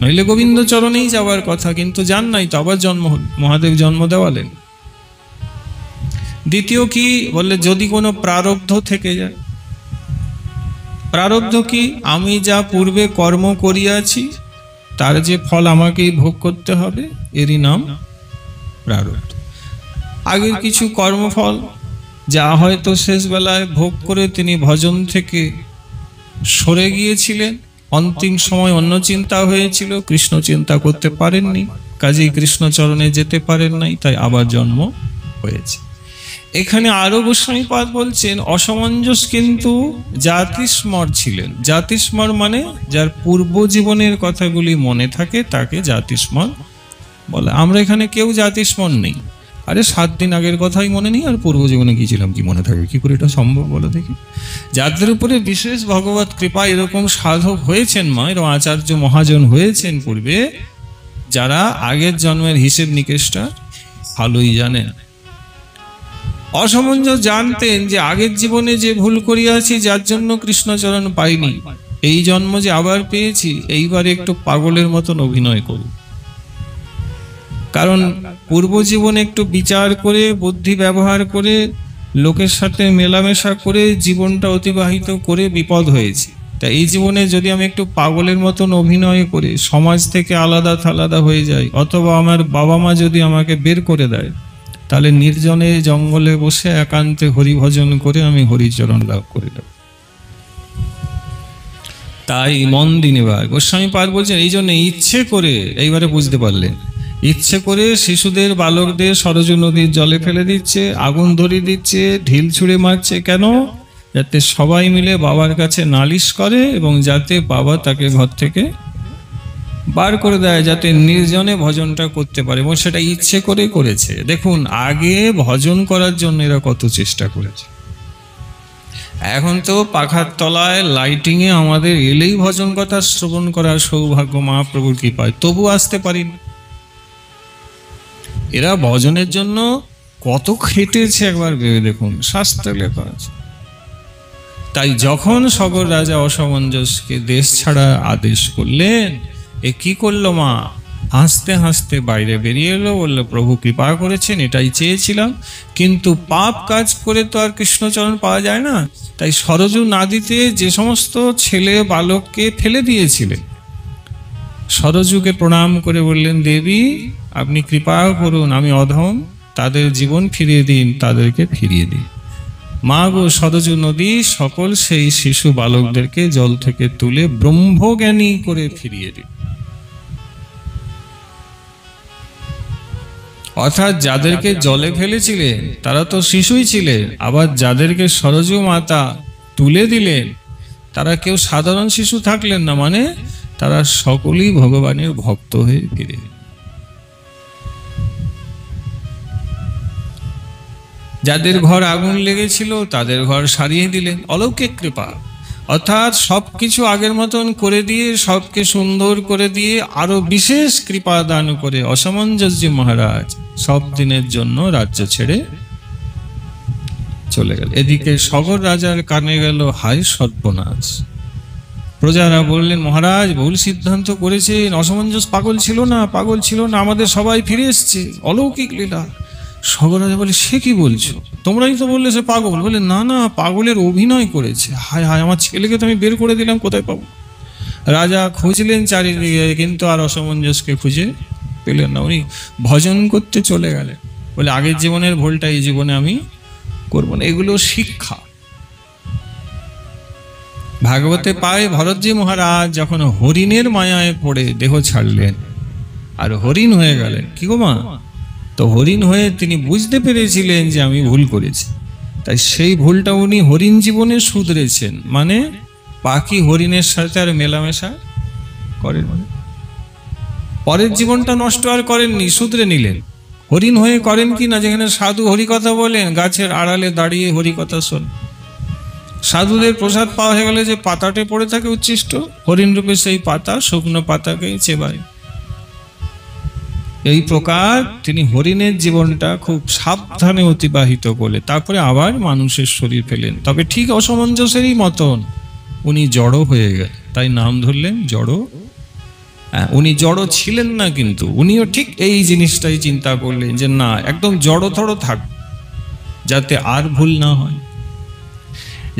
নইলে গোবিন্দ চরণেই যাওয়ার কথা, কিন্তু যান নাই, তো আবার জন্ম হল, মহাদেব জন্ম দেওয়ালেন। দ্বিতীয় কি বললে, যদি কোনো প্রারব্ধ থেকে যায়। প্রারব্ধ কি? আমি যা পূর্বে কর্ম করিয়াছি তার যে ফল আমাকেই ভোগ করতে হবে, এরই নাম প্রারব্ধ। আগের কিছু কর্মফল যা হয়তো শেষ বেলায় ভোগ করে তিনি ভজন থেকে সরে গিয়েছিলেন, অন্তিম সময় অন্য চিন্তা হয়েছিল, কৃষ্ণ চিন্তা করতে পারেননি, কাজেই কৃষ্ণচরণে যেতে পারেন নাই, তাই আবার জন্ম হয়েছে। এখানে আরো গোস্বামীপাদ বলছেন, অসমঞ্জস কিন্তু জাতিস্মর ছিলেন। জাতিস্মর মানে যার পূর্ব জীবনের কথাগুলি মনে থাকে তাকে জাতিস্মর বলে। আমরা এখানে কেউ জাতিস্মর নেই। আরে 7 দিন আগের কথাই মনে নেই, আর পূর্ব জীবনে কি ছিলাম কি মনে থাকবে? কি করে এটা সম্ভব বলো দেখি? যাদের উপরে বিশেষ ভগবত কৃপা, এরকম সাধক হয়েছেন, এরকম আচার্য মহাজন হয়েছেন পূর্বে, যারা আগের জন্মের হিসেব নিকেশটা ভালোই জানেন। অসমঞ্জস জানতেন যে আগের জীবনে যে ভুল করিয়াছি, যার জন্য কৃষ্ণচরণ পাইনি, এই জন্ম যে আবার পেয়েছি, এইবার একটু পাগলের মতন অভিনয় করব। কারণ পূর্ব জীবনে একটু বিচার করে, বুদ্ধি ব্যবহার করে, লোকের সাথে মেলামেশা করে জীবনটা অতিবাহিত করে বিপদ হয়েছে। তা এই জীবনে যদি আমি একটু পাগলের মতন অভিনয় করে সমাজ থেকে আলাদা থালাদা হয়ে যাই, অথবা আমার বাবা মা যদি আমাকে বের করে দেয়, তাহলে নির্জনে জঙ্গলে বসে একান্তে হরিভজন করে আমি হরিচরণ লাভ করে দেব। তাই মন দিন এবার গোস্বামীপাদ বলছেন, এই জন্য ইচ্ছে করে, এইবারে বুঝতে পারলেন, ইচ্ছে করে শিশুদের, বালকদের সরজু নদীর জলে ফেলে দিচ্ছে, আগুন ধরিয়ে দিচ্ছে, ঢিল ছুঁড়ে মারছে। কেন? যাতে সবাই মিলে বাবার কাছে নালিশ করে এবং যাতে বাবা তাকে ঘর থেকে বার করে দেয়, যাতে নির্জনে ভজনটা করতে পারে, এবং সেটা ইচ্ছে করে করেছে। দেখুন, আগে ভজন করার জন্য এরা কত চেষ্টা করেছে। এখন তো পাখার তলায় লাইটিং এ আমাদের এলেই ভজন কথা শ্রবণ করার সৌভাগ্য মহাপ্রভুর কৃপায়, তবু আসতে পারিনি। এরা ভজনের জন্য কত খেটেছে একবার ভেবে দেখুন, শাস্ত্রে লেখা আছে। তাই যখন সগর রাজা অসমঞ্জসকে দেশ ছাড়া আদেশ করলেন, এ কি করলো মা? হাসতে হাসতে বাইরে বেরিয়ে এলো, বললো, প্রভু কৃপা করেছেন, এটাই চেয়েছিলাম, কিন্তু পাপ কাজ করে তো আর কৃষ্ণচরণ পাওয়া যায় না। তাই সরজু নদীতে যে সমস্ত ছেলে বালককে ফেলে দিয়েছিলেন, সরজুকে প্রণাম করে বললেন, দেবী আপনি কৃপা করুন, আমি অধম, তাদের জীবন ফিরিয়ে দিন, তাদেরকে ফিরিয়ে দিন। মা গো, সরজু নদী সকল সেই শিশু বালকদেরকে জল থেকে তুলে ব্রহ্মজ্ঞানী করে ফিরিয়ে দিন। অর্থাৎ যাদেরকে জলে ফেলেছিলেন তারা তো শিশুই ছিলেন, আবার যাদেরকে সরজু মাতা তুলে দিলেন তারা কেউ সাধারণ শিশু থাকলেন না, মানে তারা সকলেই ভগবানের ভক্ত হয়ে ফিরে। যাদের ঘর আগুন লেগেছিল তাদের ঘর সারিয়ে দিলেন, অলৌকিক কৃপা। অর্থাৎ সবকিছু আগের মতন করে দিয়ে, সবকে সুন্দর করে দিয়ে, আরো বিশেষ কৃপা দান করে অসমঞ্জসজি মহারাজ সব দিনের জন্য রাজ্য ছেড়ে চলে গেল। এদিকে সগর রাজার কানে গেল, হায় সর্বনাশ। প্রজারা বললেন, মহারাজ ভুল সিদ্ধান্ত করেছেন, অসমঞ্জস পাগল ছিল না, পাগল ছিল না, আমাদের সবাই ফিরে এসছে, অলৌকিক লীলা। সগর রাজা বলে, সে কি বলছো? তোমরাই তো বললে সে পাগল। বলে, না না, পাগলের অভিনয় করেছে। হায় হায়, আমার ছেলেকে তো আমি বের করে দিলাম, কোথায় পাবো? রাজা খুঁজলেন চারিদিকে, কিন্তু আর অসমঞ্জসকে খুঁজে পেলেন না। উনি ভজন করতে চলে গেলেন, বলে আগের জীবনের ভুলটা এই জীবনে আমি করবো না। এগুলো শিক্ষা ভাগবতে পায়। ভরতজি মহারাজ যখন হরিণের মায়ায় পড়ে দেহ ছাড়লেন আর হরিণ হয়ে গেলেন, কি গো মা? তো হরিণ হয়ে তিনি বুঝতে পেরেছিলেন যে আমি ভুল করেছি, তাই সেই ভুলটা উনি হরিণ জীবনে শুধরেছেন, মানে বাকি হরিণের সাথে আর মেলামেশা করেন, পরের জীবনটা নষ্ট আর করেননি, শুধরে নিলেন। হরিণ হয়ে করেন কি না, যেখানে সাধু হরিকথা বলেন, গাছের আড়ালে দাঁড়িয়ে হরিকথা শোন। সাধুদের প্রসাদ পাওয়া হয়ে গেলে যে পাতাটে পড়ে থাকে উচ্ছিষ্ট, হরিণ রূপে সেই পাতা শুকনো পাতাকেই চেবায়। এই প্রকার তিনি হরিণের জীবনটা খুব সাবধানে অতিবাহিত করলে তারপরে আবার মানুষের শরীর পেলেন। তবে ঠিক অসমঞ্জসেরই মতন উনি জড় হয়ে গেলেন, তাই নাম ধরলেন জড় উনি জড় ছিলেন না, কিন্তু উনিও ঠিক এই জিনিসটাই চিন্তা করলেন যে না, একদম জড়থড় থাক, যাতে আর ভুল না হয়।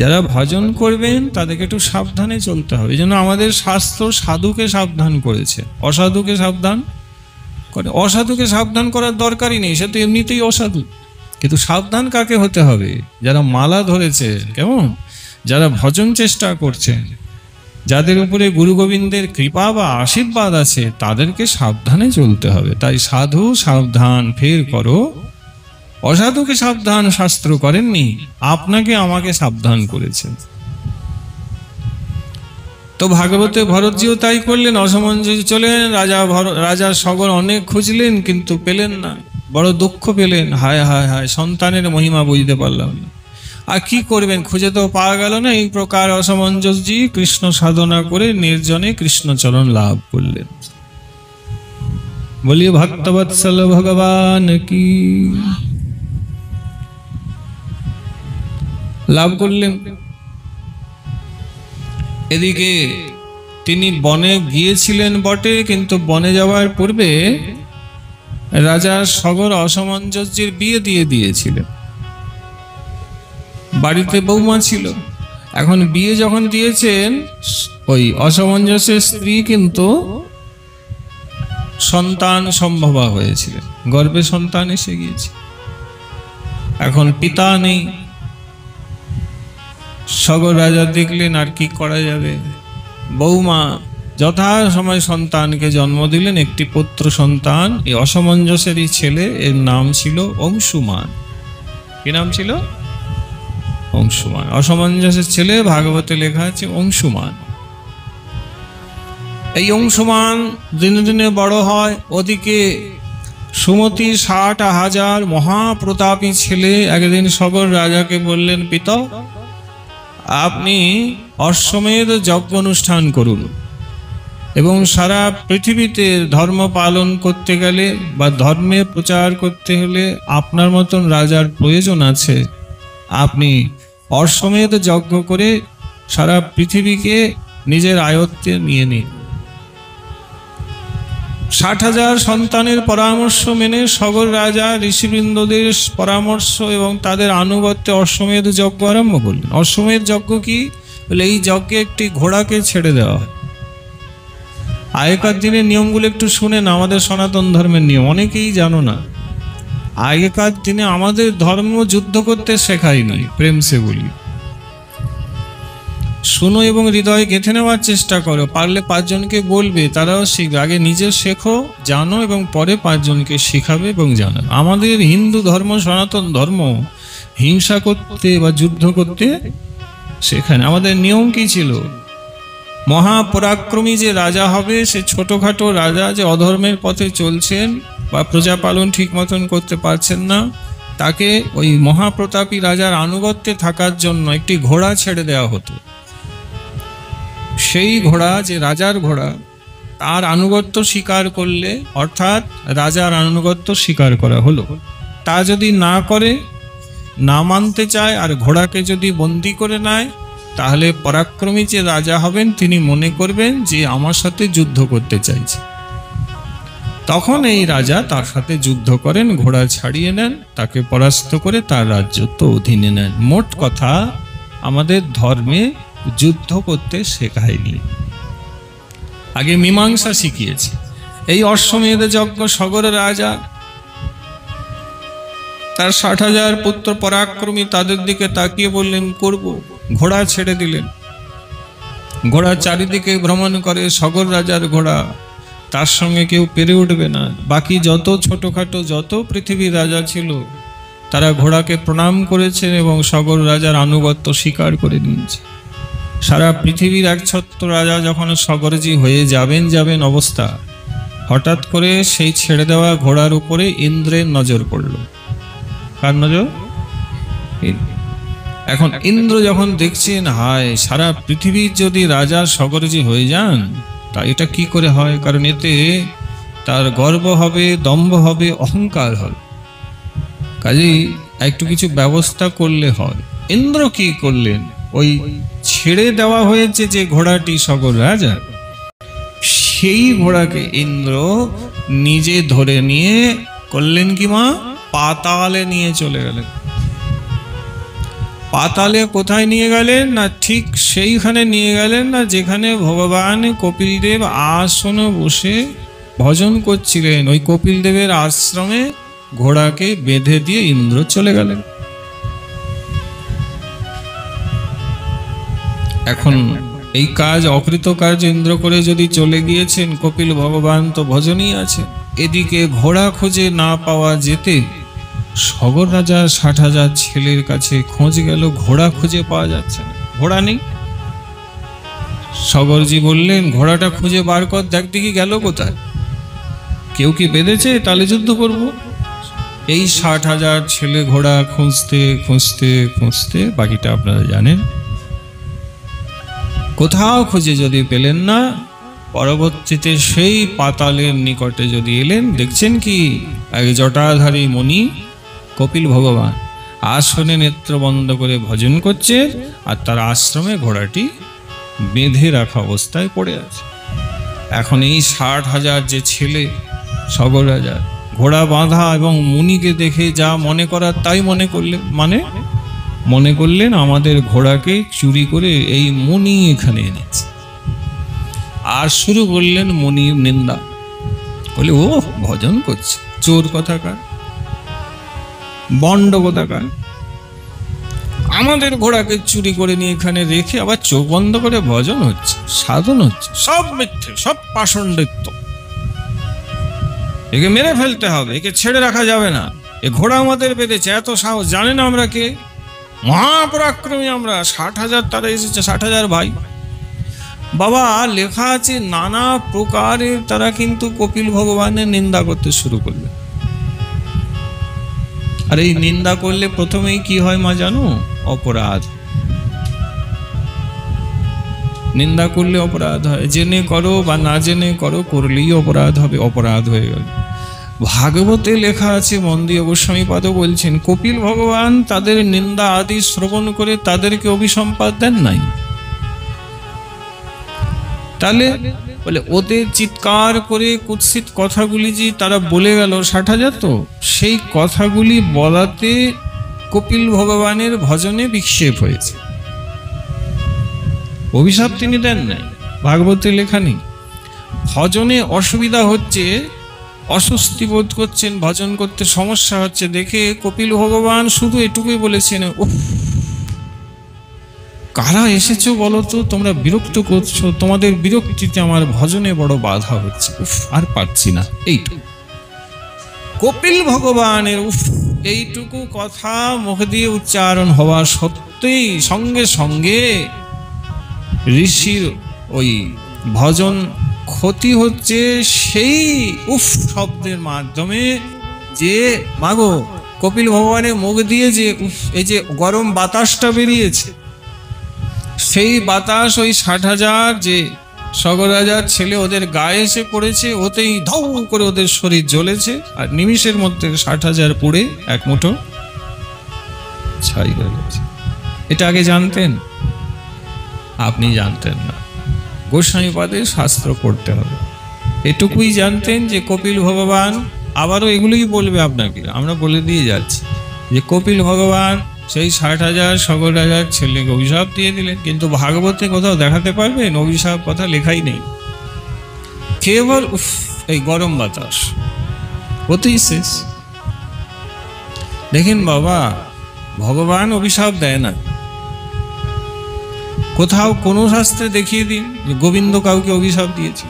যারা ভজন করবেন তাদেরকে একটু সাবধানে চলতে হবে। এই জন্য আমাদের শাস্ত্র সাধুকে সাবধান করেছে, অসাধুকে সাবধান করে। অসাধুকে সাবধান করার দরকারই নেই, সে তো এমনিতেই অসাধু। কিন্তু সাবধান কাকে হতে হবে? যারা মালা ধরেছে, কেমন, যারা ভজন চেষ্টা করছেন, যাদের উপরে গুরু গোবিন্দের কৃপা বা আশীর্বাদ আছে, তাদেরকে সাবধানে চলতে হবে। তাই সাধু সাবধান ফের করো, অসাধুকে সাবধান শাস্ত্র করেননি, আপনাকে আমাকে সাবধান করেছেন। তো ভাগবতে ভরতজিও তাই করলেন, অসমঞ্জস চলে গেলেন। রাজা সগর অনেক খুঁজলেন কিন্তু পেলেন না, বড় দুঃখ পেলেন। হায় হায় হায়, সন্তানের মহিমা বুঝতে পারলাম না। আর কি করবেন, খুঁজে তো পাওয়া গেল না। এই প্রকার অসমঞ্জসজি কৃষ্ণ সাধনা করে নির্জনে কৃষ্ণচরণ লাভ করলেন। বলিয়ে ভক্তবৎসল ভগবান কি লাভ করলেন। এদিকে তিনি বনে গিয়েছিলেন বটে, কিন্তু বনে যাওয়ার পূর্বে রাজা সগর অসমঞ্জসজির বিয়ে দিয়ে দিয়েছিলেন। বাড়িতে বৌমা ছিল। এখন বিয়ে যখন দিয়েছেন, ওই অসমঞ্জসের স্ত্রী কিন্তু সন্তান সম্ভবা হয়েছিলেন, গর্ভে সন্তান এসে গিয়েছে। এখন পিতা নেই। সগর রাজা দেখলেন আর কি করা যাবে, বৌমা যথা সময় সন্তানকে জন্ম দিলেন, একটি পুত্র সন্তান। এই অসমঞ্জসেরই ছেলে, এর নাম ছিল অংশুমান। কি নাম ছিল? অংশুমান। অসমঞ্জসের ছেলে, ভাগবতে লেখা আছে অংশুমান। এই অংশুমান দিনে দিনে বড় হয়। ওদিকে সুমতি 60,000 মহাপ্রতাপী ছেলে একদিন সগর রাজাকে বললেন, পিতা আপনি অশ্বমেধ যজ্ঞ অনুষ্ঠান করুন, এবং সারা পৃথিবীতে ধর্ম পালন করতে গেলে বা ধর্মে প্রচার করতে হলে আপনার মতন রাজার প্রয়োজন আছে। আপনি অশ্বমেধ যজ্ঞ করে সারা পৃথিবীকে নিজের আয়ত্তে নিয়ে নিন। 60,000 সন্তানের পরামর্শ মেনে সগর রাজা ঋষিবৃন্দদের পরামর্শ এবং তাদের আনুগত্যে অশ্বমেধ যজ্ঞ আরম্ভ করলেন। অশ্বমেধ যজ্ঞ কি? বলে এই যজ্ঞে একটি ঘোড়াকে ছেড়ে দেওয়া হয়। আগেকার দিনের নিয়মগুলো একটু শুনেন, আমাদের সনাতন ধর্মের নিয়ম অনেকেই জানো না। আগেকার দিনে আমাদের ধর্ম যুদ্ধ করতে শেখায়নি, প্রেম সে বলি। শোনো এবং হৃদয়ে গেঁথে নেওয়ার চেষ্টা করো, পারলে 5 জনকে বলবে, তারাও শিখবে। আগে নিজে শেখো, জানো, এবং পরে 5 জনকে শিখাবে এবং জানাবে। আমাদের হিন্দু ধর্ম, সনাতন ধর্ম হিংসা করতে বা যুদ্ধ করতে শেখায় না। আমাদের নিয়ম কি ছিল? মহাপরাক্রমী যে রাজা হবে, সে ছোটখাটো রাজা যে অধর্মের পথে চলছেন বা প্রজা পালন ঠিক মতন করতে পারছেন না, তাকে ওই মহাপ্রতাপী রাজার আনুগত্যে থাকার জন্য একটি ঘোড়া ছেড়ে দেওয়া হতো। সেই ঘোড়া, যে রাজার ঘোড়া, তার আনুগত্য স্বীকার করলে, অর্থাৎ রাজার আনুগত্য স্বীকার করা হলো। তা যদি না করে, না মানতে চায়, আর ঘোড়াকে যদি বন্দি করে নেয়, তাহলে পরাক্রমী যে রাজা হবেন তিনি মনে করবেন যে আমার সাথে যুদ্ধ করতে চাইছে। তখন এই রাজা তার সাথে যুদ্ধ করেন, ঘোড়া ছাড়িয়ে নেন, তাকে পরাস্ত করে তার রাজ্যত্ব অধীনে নেন। মোট কথা, আমাদের ধর্মে যুদ্ধ করতে শেখায়নি, আগে মীমাংসা শিখিয়েছে। এই অশ্বমেধ যজ্ঞ সগর রাজা তার 60,000 পুত্র পরাক্রমী, তাদের দিকে তাকিয়ে বললেন করব। ঘোড়া ছেড়ে দিলেন। ঘোড়া চারিদিকে ভ্রমণ করে, সগর রাজার ঘোড়া, তার সঙ্গে কেউ পেরে উঠবে না। বাকি যত ছোটখাটো যত পৃথিবীর রাজা ছিল, তারা ঘোড়াকে প্রণাম করেছেন এবং সগর রাজার আনুগত্য স্বীকার করে নিয়েছে। সারা পৃথিবীর একছত্র রাজা যখন সগরজি হয়ে যাবেন অবস্থা, হঠাৎ করে সেই ছেড়ে দেওয়া ঘোড়ার উপরে ইন্দ্রের নজর পড়ল। কার নজর? এখন ইন্দ্র যখন দেখছেন, হায়, সারা পৃথিবীর যদি রাজা সগরজি হয়ে যান, তা এটা কি করে হয়? কারণ এতে তার গর্ব হবে, দম্ভ হবে, অহংকার হবে। কাজেই একটু কিছু ব্যবস্থা করলে হয়। ইন্দ্র কি করলেন? ওই ছেড়ে দেওয়া হয়েছে যে ঘোড়াটি সগর রাজা, সেই ঘোড়াকে ইন্দ্র নিজে ধরে নিয়ে করলেন কি মা, পাতালে নিয়ে চলে গেলেন। পাতালে কোথায় নিয়ে গেলেন না, ঠিক সেইখানে নিয়ে গেলেন না যেখানে ভগবান কপিলদেব আসনে বসে ভজন করছিলেন। ওই কপিলদেবের আশ্রমে ঘোড়াকে বেঁধে দিয়ে ইন্দ্র চলে গেলেন। এখন এই কাজ অকৃত কার্য ইন্দ্র করে যদি চলে গিয়েছেন, কপিল ভগবান তো ভজনই আছে। এদিকে ঘোড়া খুঁজে না পাওয়া যেতে সগর রাজার 60,000 ছেলের কাছে খোঁজ গেল, ঘোড়া খুঁজে পাওয়া যাচ্ছে না, ঘোড়া নেই। সগরজি বললেন, ঘোড়াটা খুঁজে বার কর, দেখ দেখি গেল কোথায়, কেউ কি বেঁধেছে, তাহলে যুদ্ধ করব। এই 60,000 ছেলে ঘোড়া খুঁজতে খুঁজতে খুঁজতে, বাকিটা আপনারা জানেন, কোথাও খুঁজে যদি পেলেন না, পরবর্তীতে সেই পাতালের নিকটে যদি এলেন, দেখছেন কি এক জটাধারী মুনি কপিল ভগবান আসনে নেত্র বন্ধ করে ভজন করছে, আর তার আশ্রমে ঘোড়াটি বেঁধে রাখা অবস্থায় পড়ে আছে। এখন এই 60,000 যে ছেলে সগর রাজা, ঘোড়া বাঁধা এবং মুনিকে দেখে যা মনে করার তাই মনে করলেন, মনে করলেন আমাদের ঘোড়াকে চুরি করে এই মুনি এখানে এনেছে। আর শুরু করলেন মুনির নিন্দা, বলে ও ভজন করছে, চোর কথাকার, বন্ড কথাকার, আমাদের ঘোড়াকে চুরি করে নিয়ে এখানে রেখে আবার চোখ বন্ধ করে ভজন হচ্ছে, সাধন হচ্ছে, সব মিথ্যে, সব পাষণ্ডিত্য। একে মেরে ফেলতে হবে, একে ছেড়ে রাখা যাবে না। এ ঘোড়া আমাদের বেঁধেছে, এত সাহস, জানেন আমরা কে, মহাপরাক্রমী আমরা, 60,000 তারা এসেছে, 60,000 ভাই। বাবা লেখা আছে নানা প্রকারের তারা কিন্তু কপিল ভগবানের নিন্দা করতে শুরু করবে। আর এই নিন্দা করলে প্রথমেই কি হয় মা জানো, অপরাধ। নিন্দা করলে অপরাধ হয়, জেনে করো বা না জেনে করো, করলেই অপরাধ হবে, অপরাধ হয়ে গেল। ভাগবতে লেখা আছে, মন্দীয় গোস্বামী পাদ বলছেন, কপিল ভগবান তাদের নিন্দা আদি শ্রবণ করে তাদেরকে অভিসম্পাদ দেন নাই। তাহলে বলে ওদের চিৎকার করে কুৎসিত কথাগুলি যে তারা বলে গেল 60,000, তো সেই কথাগুলি বলাতে কপিল ভগবানের ভজনে বিক্ষেপ হয়েছে, অভিশাপ তিনি দেন নাই, ভাগবতে লেখা নেই। ভজনে অসুবিধা হচ্ছে, অস্বস্তি বোধ করছেন, ভজন করতে সমস্যা হচ্ছে দেখে কপিল ভগবান শুধু এটুকুই বলেছেন, উফ কারা এসেছো বলো তো, তোমরা বিরক্ত করছো, তোমাদের বিরক্তিতে আমার ভজনে বড় বাধা হচ্ছে, উফ আর পারছি না। এইটুকু কপিল ভগবানের উফ এইটুকু কথা মুখ দিয়ে উচ্চারণ হওয়া সত্যিই সঙ্গে সঙ্গে ঋষির ওই ভজন ক্ষতি হচ্ছে সেই উফ শব্দের মাধ্যমে। যে মাগো কপিল ভগবানের মুখ দিয়ে যে উফ এই যে গরম বাতাসটা বেরিয়েছে, সেই বাতাস ওই 60,000 যে সগর রাজার ছেলে ওদের গায়ে এসে পড়েছে, ওতেই ধৌ করে ওদের শরীর জ্বলেছে, আর নিমিষের মধ্যে 60,000 পুড়ে এক মুঠো ছাই হয়ে গেছে। এটা আগে জানতেন? আপনি জানতেন না, গোস্বামী পাদে শাস্ত্র পড়তে হবে। এটুকুই জানতেন যে কপিল ভগবান, আবারও এগুলোই বলবে আপনাকে, আমরা বলে দিয়ে যাচ্ছি যে কপিল ভগবান সেই 60,000 সগর রাজার ছেলেকে অভিশাপ দিয়ে দিলেন, কিন্তু ভাগবতে কোথাও দেখাতে পারবেন অভিশাপ কথা লেখাই নেই, কেবল উফ এই গরম বাতাস, ওতেই শেষ। দেখেন বাবা, ভগবান অভিশাপ দেয় না। কোথাও কোন শাস্ত্রে দেখিয়ে দিন যে গোবিন্দ কাউকে অভিশাপ দিয়েছে,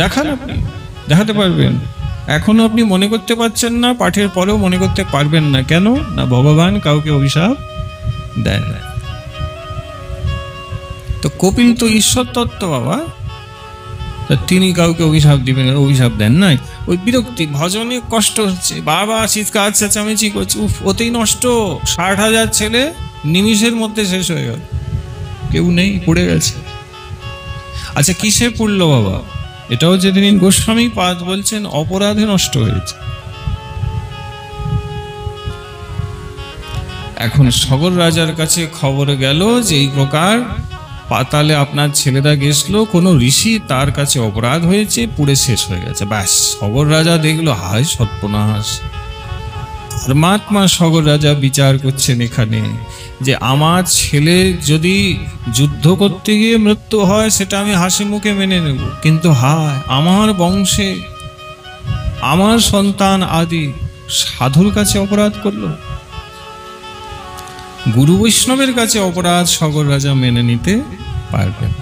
দেখান, আপনি দেখাতে পারবেন? এখনো আপনি মনে করতে পারছেন না, পাঠের পরেও মনে করতে পারবেন না, কেন না ভগবান কাউকে অভিশাপ দেয় না। তো কপিল তো ঈশ্বর তত্ত্ব বাবা, তিনি কাউকে অভিশাপ দিবেন, অভিশাপ দেন নাই। ওই বিরক্তি, ভজনে কষ্ট হচ্ছে, বাবা চিৎকার চেঁচামেচি করছে, উফ ওতেই নষ্ট। 60,000 ছেলে নিমিষের মধ্যে শেষ হয়ে গেল, কেউ নেই, পড়ে গেছে। আচ্ছা কিসে পড়লো বাবা? এটাও যেদিন গোস্বামী পাদ বলছেন অপরাধে নষ্ট হয়েছে। এখন সগর রাজার কাছে খবর গেল যে এই প্রকার পাতালে আপনার ছেলেরা গেছিল, কোনো ঋষি তার কাছে অপরাধ হয়েছে, পুড়ে শেষ হয়ে গেছে। ব্যাস, সগর রাজা দেখলো, হায় সর্বনাশ। ধর্মাত্মা সগর রাজা বিচার করছেন এখানে যে আমার ছেলে যদি যুদ্ধ করতে গিয়ে মৃত্যু হয় সেটা আমি হাসি মুখে মেনে নেব, কিন্তু হায় আমার বংশে আমার সন্তান আদি সাধুর কাছে অপরাধ করলো, গুরু বৈষ্ণবের কাছে অপরাধ সগর রাজা মেনে নিতে পারবেন।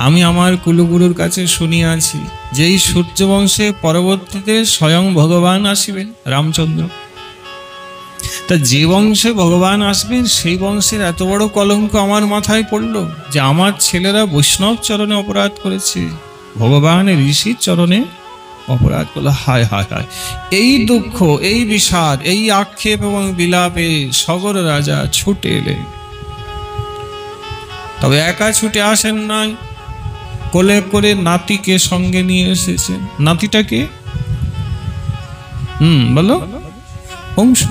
আমি আমার কুলগুরুর কাছে শুনিয়াছি যে এই সূর্য বংশে পরবর্তীতে স্বয়ং ভগবান আসিবেন, রামচন্দ্র। তা যে বংশে ভগবান আসবেন সেই বংশের এত বড় কলঙ্ক আমার মাথায় পড়লো যে আমার ছেলেরা বৈষ্ণব চরণে অপরাধ করেছে, ভগবানের ঋষির চরণে অপরাধ করলো। হায় হায় হায়, এই দুঃখ, এই বিষাদ, এই আক্ষেপ এবং বিলাপে সগর রাজা ছুটে এলেন। তবে একা ছুটে আসেন নাই, কোলে করে নাতিকে সঙ্গে নিয়ে এসেছেন। নাতিটাকে বলো, অংশ,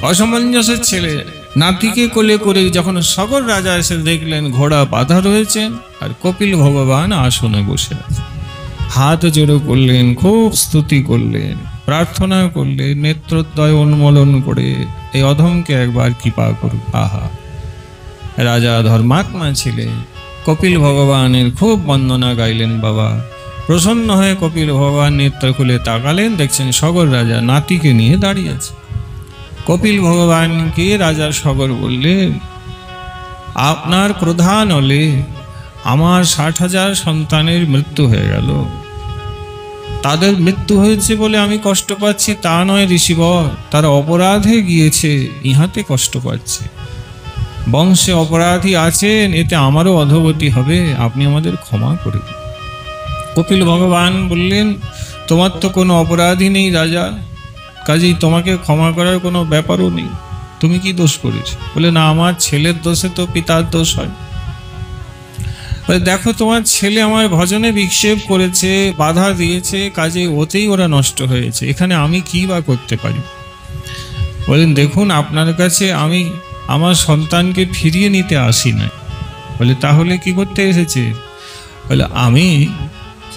অসামঞ্জস্যের ছেলে। নাতিকে কোলে করে যখন সগর রাজা এসে দেখলেন ঘোড়া বাঁধা রয়েছেন আর কপিল ভগবান আসনে বসে আছে, হাত জোড়ো করলেন, খুব স্তুতি করলেন, প্রার্থনা করলেন, নেত্রোদ্বয় উন্মোলন করে এই অধমকে একবার কৃপা করুন। আহা, রাজা ধর্মাত্মা ছিলেন, কপিল ভগবানের খুব বন্দনা গাইলেন। বাবা প্রসন্ন হয়ে কপিল ভগবান নেত্র খুলে তাকালেন, দেখছেন সগর রাজা নাতিকে নিয়ে দাঁড়িয়ে আছে। কপিল ভগবানকে রাজা সগর বললেন, আপনার প্রধান হলে আমার 60,000 সন্তানের মৃত্যু হয়ে গেল, তাদের মৃত্যু হয়েছে বলে আমি কষ্ট পাচ্ছি তা নয় ঋষিবর, তারা অপরাধে গিয়েছে ইহাতে কষ্ট পাচ্ছে, বংশে অপরাধী আছেন, এতে আমারও অধোগতি হবে, আপনি আমাদের ক্ষমা করে দিন। কপিল ভগবান বললেন, তোমার তো কোনো অপরাধী নেই রাজা, কাজেই তোমাকে ক্ষমা করার কোনো ব্যাপারও নেই, তুমি কি দোষ করেছো? বলে, না, আমার ছেলের দোষে তো পিতার দোষ হয়। বলে, দেখো তোমার ছেলে আমার ভজনে বিক্ষেপ করেছে, বাধা দিয়েছে, কাজে ওতেই ওরা নষ্ট হয়েছে, এখানে আমি কি বা করতে পারি? বলেন, দেখুন আপনার কাছে আমি আমার সন্তানকে ফিরিয়ে নিতে আসি না। বলে, তাহলে কি করতে এসেছে? বলে, আমি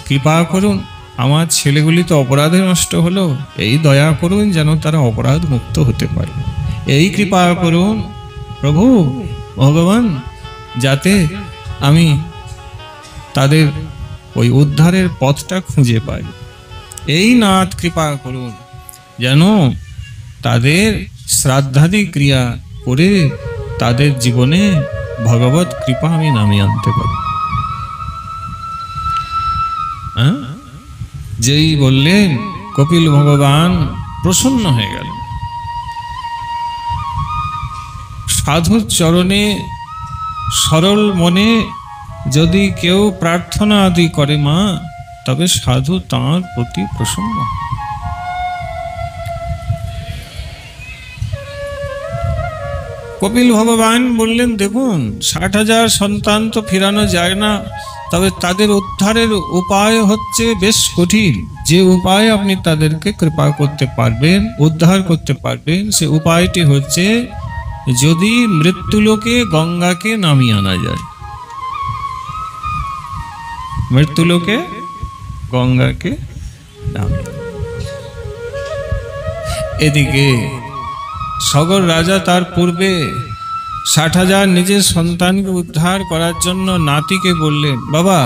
কৃপা করুন, আমার ছেলেগুলি তো অপরাধে নষ্ট হলো, এই দয়া করুন যেন তারা অপরাধ মুক্ত হতে পারে, এই কৃপা করুন প্রভু ভগবান, যাতে আমি তাদের ওই উদ্ধারের পথটা খুঁজে পাই। এই নাথ কৃপা করুন যেন তাদের শ্রাদ্ধাদি ক্রিয়া করে তাদের জীবনে ভগবত কৃপা আমি নামিয়ে আনতে পারি। যেই বললেন কপিল ভগবান প্রসন্ন হয়ে গেলেন। সাধুর চরণে সরল মনে যদি কেউ প্রার্থনা আদি করে মা, তবে সাধু তাঁর প্রতি প্রসন্ন। কপিল ভগবান বললেন, দেখুন 60,000 সন্তান তো ফেরানো যায় না, তবে তাদের উদ্ধারের উপায় হচ্ছে বেশ কঠিন। যে উপায় আপনি তাদেরকে কৃপা করতে পারবেন, উদ্ধার করতে পারবেন, সে উপায়টি হচ্ছে যদি মৃত্যুলোকে গঙ্গাকে নামিয়ে আনা যায়। মৃত্যুলোকে গঙ্গাকে নামিয়ে, এদিকে সগর রাজা তার পূর্বে 60,000 নিজের সন্তানকে উদ্ধার করার জন্য নাতিকে বললেন, বাবা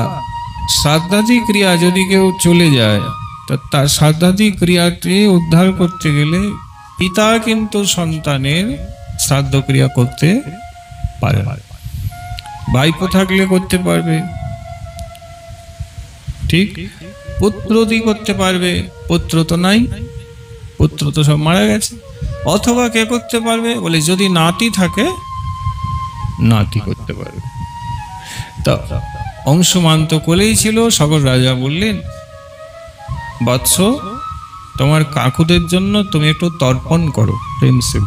শ্রাদ্ধাদি ক্রিয়া যদি কেউ চলে যায়, তার শ্রাদ্ধাদি ক্রিয়াটি উদ্ধার করতে গেলে পিতা কিন্তু সন্তানের শ্রাদ্ধ ক্রিয়া করতে পারে, ভাইপো থাকলে করতে পারবে, ঠিক, পুত্রদি করতে পারবে, পুত্র তো নাই, পুত্র তো সব মারা গেছে। অথবা কে করতে পারবে? বলে, যদি নাতি থাকে নাতি করতে পারবে। তা অংশমান তো কোলেই ছিল। সগর রাজা বললেন, বৎস, তোমার কাকুদের জন্য তুমি একটু তর্পণ করো প্রেম সে।